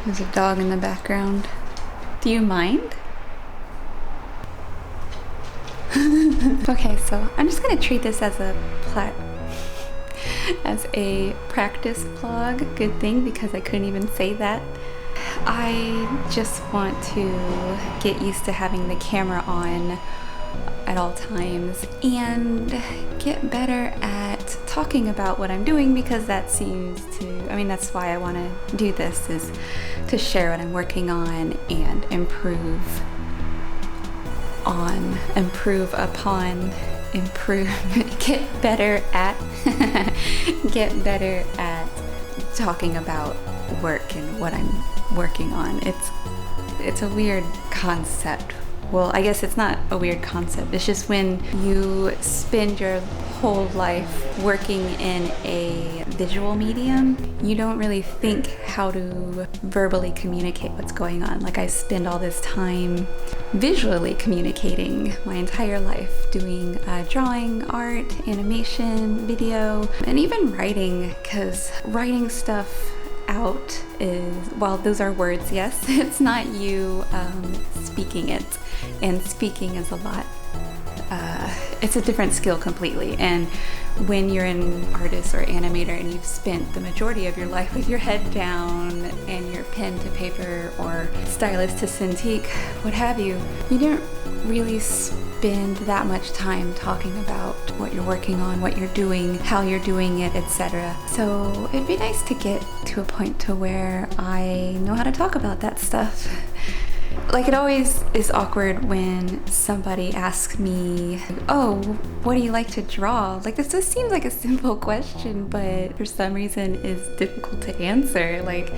There's a dog in the background. Do you mind? Okay, so I'm just gonna treat this as a practice vlog. Good thing, because I couldn't even say that. I just want to get used to having the camera on at all times and get better at talking about what I'm doing, because that seems to, that's why I want to do this, is to share what I'm working on and improve get better at talking about work and what I'm working on. It's a weird concept. Well, I guess it's not a weird concept. It's just when you spend your whole life working in a visual medium, you don't really think how to verbally communicate what's going on. Like, I spend all this time visually communicating my entire life, doing drawing, art, animation, video, and even writing, because writing stuff out is, while those are words, yes, it's not you speaking it, and speaking is a lot, it's a different skill completely. And when you're an artist or animator and you've spent the majority of your life with your head down and your pen to paper or stylus to Cintiq, what have you, you don't really spend that much time talking about what you're working on, what you're doing, how you're doing it, etc. So it'd be nice to get to a point to where I know how to talk about that stuff. Like, it always is awkward when somebody asks me, oh, what do you like to draw? Like, this just seems like a simple question, but for some reason is difficult to answer. Like,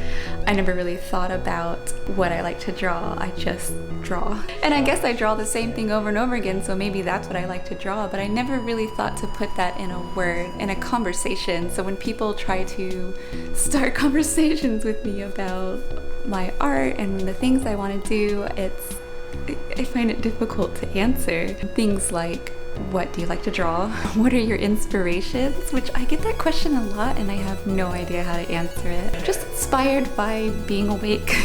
I never really thought about what I like to draw. I just draw. And I guess I draw the same thing over and over again, so maybe that's what I like to draw, but I never really thought to put that in a word, in a conversation. So when people try to start conversations with me about my art and the things I want to do, I find it difficult to answer. Things like, what do you like to draw? What are your inspirations? Which I get that question a lot and I have no idea how to answer it. Just inspired by being awake.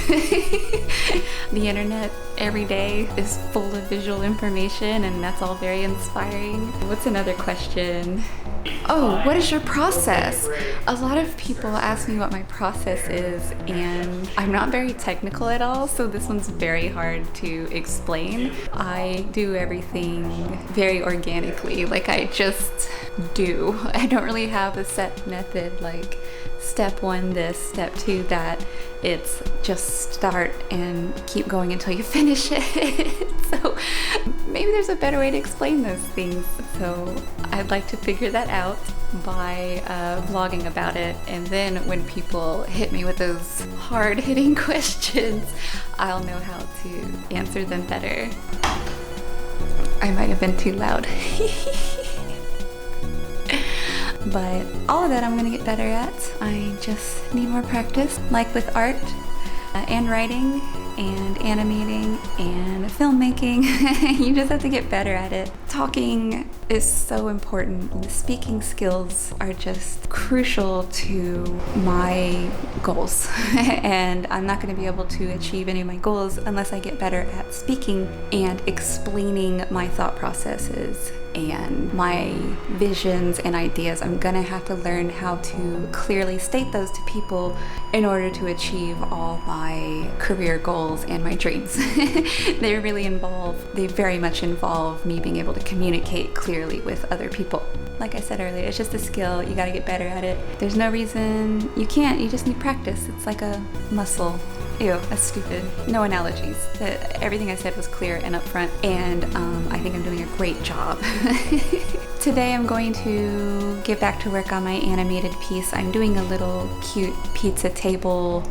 The internet every day is full of visual information, and that's all very inspiring. What's another question? Oh, what is your process? A lot of people ask me what my process is, and I'm not very technical at all, so this one's very hard to explain. I do everything very organically, like I just do. I don't really have a set method, like step one this, step two that. It's just start and keep going until you finish it. So maybe there's a better way to explain those things. So I'd like to figure that out by vlogging about it. And then when people hit me with those hard-hitting questions, I'll know how to answer them better. I might have been too loud. But all of that I'm gonna get better at. I just need more practice. Like with art and writing and animating and filmmaking, you just have to get better at it. Talking is so important. The speaking skills are just crucial to my goals. And I'm not gonna be able to achieve any of my goals unless I get better at speaking and explaining my thought processes and my visions and ideas. I'm gonna have to learn how to clearly state those to people in order to achieve all my career goals and my dreams. They very much involve me being able to communicate clearly with other people. Like I said earlier, it's just a skill. You gotta get better at it. There's no reason you can't, you just need practice. It's like a muscle. Ew, that's stupid. No analogies. Everything I said was clear and upfront, and I think I'm doing a great job. Today I'm going to get back to work on my animated piece. I'm doing a little cute pizza table,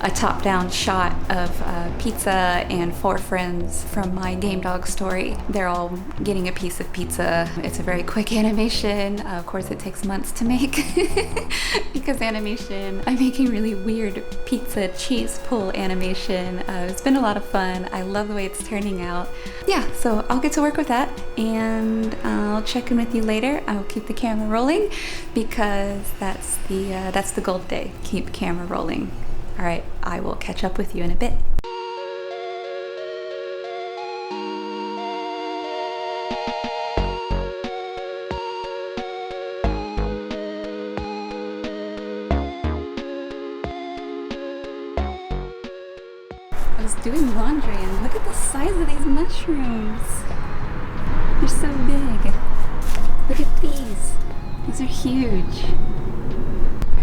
a top-down shot of pizza and 4 friends from my Game Dog story. They're all getting a piece of pizza. It's a very quick animation. Of course, it takes months to make because animation, I'm making really weird pizza cheese pull animation. It's been a lot of fun. I love the way it's turning out. Yeah, so I'll get to work with that, and I'll check in with you later. I'll keep the camera rolling because that's the goal today. Keep camera rolling. All right, I will catch up with you in a bit. I was doing laundry and look at the size of these mushrooms. They're so big. Look at these. These are huge.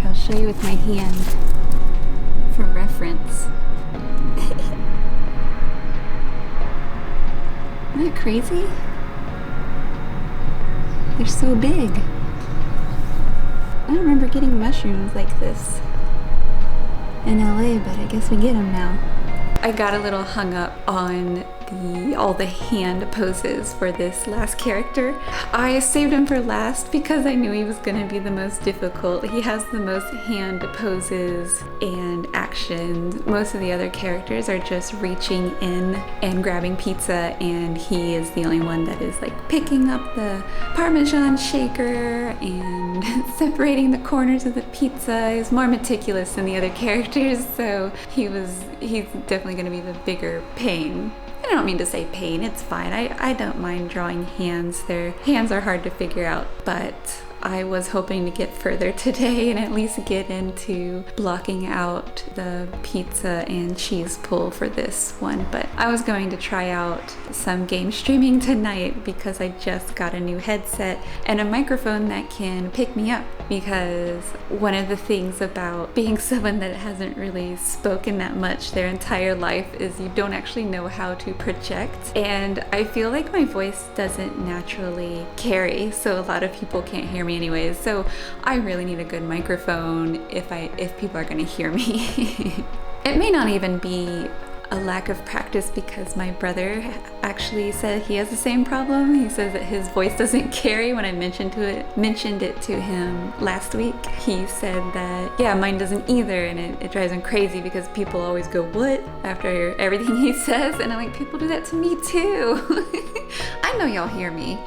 I'll show you with my hand for reference. Isn't that crazy? They're so big. I don't remember getting mushrooms like this in LA, but I guess we get them now. I got a little hung up on all the hand poses for this last character. I saved him for last because I knew he was gonna be the most difficult. He has the most hand poses and actions. Most of the other characters are just reaching in and grabbing pizza, and he is the only one that is like picking up the Parmesan shaker and separating the corners of the pizza. He's more meticulous than the other characters, so he's definitely gonna be the bigger pain. I don't mean to say pain, it's fine. I don't mind drawing hands. Their hands are hard to figure out, but I was hoping to get further today and at least get into blocking out the pizza and cheese pull for this one. But I was going to try out some game streaming tonight because I just got a new headset and a microphone that can pick me up, because one of the things about being someone that hasn't really spoken that much their entire life is you don't actually know how to project, and I feel like my voice doesn't naturally carry, so a lot of people can't hear me anyways, so I really need a good microphone if people are gonna hear me. It may not even be a lack of practice, because my brother actually said he has the same problem. He says that his voice doesn't carry. When I mentioned it to him last week, he said that, yeah, mine doesn't either, and it drives him crazy because people always go, "What?" after everything he says, and I'm like, people do that to me too. I know y'all hear me.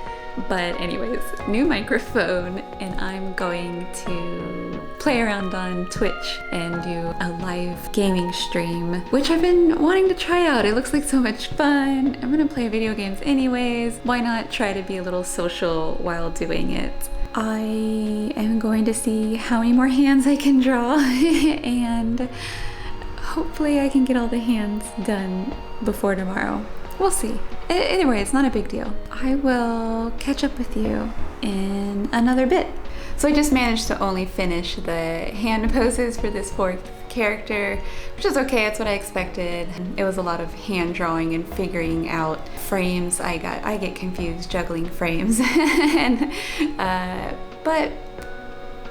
But anyways, new microphone, and I'm going to play around on Twitch and do a live gaming stream, which I've been wanting to try out. It looks like so much fun. I'm gonna play video games anyways. Why not try to be a little social while doing it? I am going to see how many more hands I can draw and hopefully I can get all the hands done before tomorrow. We'll see. Anyway, it's not a big deal. I will catch up with you in another bit. So I just managed to only finish the hand poses for this fourth character, which is okay, it's what I expected. It was a lot of hand drawing and figuring out frames. I get confused juggling frames. But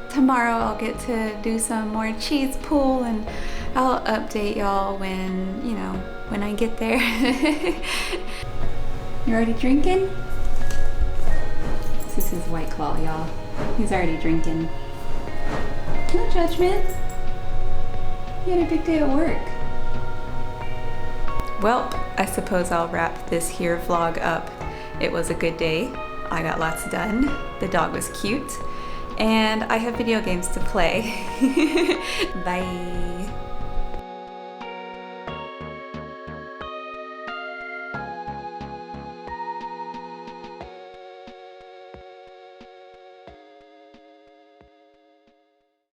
tomorrow I'll get to do some more cheese pull, and I'll update y'all when I get there. You already drinking? This is his White Claw, y'all. He's already drinking. No judgment. You had a big day at work. Well, I suppose I'll wrap this here vlog up. It was a good day. I got lots done. The dog was cute. And I have video games to play. Bye.